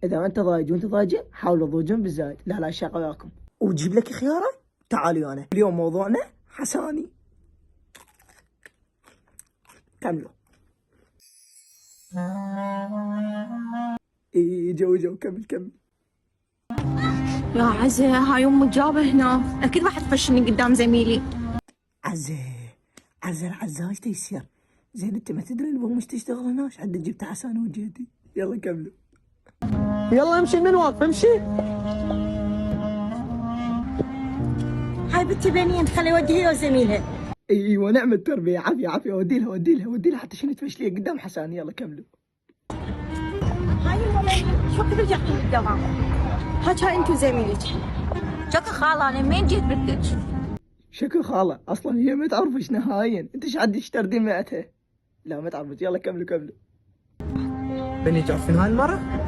اذا انت ضايج وانت ضايجه حاولوا تضوجون بالزايد، لا شاق وياكم. وتجيب لك خياره. تعالوا انا اليوم موضوعنا حساني. كملوا. جو كمل. يا عزة، هاي أمك جابه هنا، أكيد راح تفشني قدام زميلي. عزة العزاج تيسير. زين انت ما تدري ان مش تشتغل هناش عند جبت حسان وجيتي. يلا كملوا. يلا امشي من واقف امشي. هاي بنتي بنين، خلي يوديها وزميلها. ايوه نعم التربيه. عافيه ودي لها حتى شنو تفشليه قدام حسان. يلا كملوا. هاي المهم شو كثر رجعتوا للدوام؟ هاي انتو زميلك. شكو خالة، أنا منين جيت بدك؟ شكو خاله، اصلا هي ما تعرف ايش نهاين. انت ايش عاد تردين معتها؟ لا ما تعرفت. يلا كملوا. بني تعرفين هاي المرة؟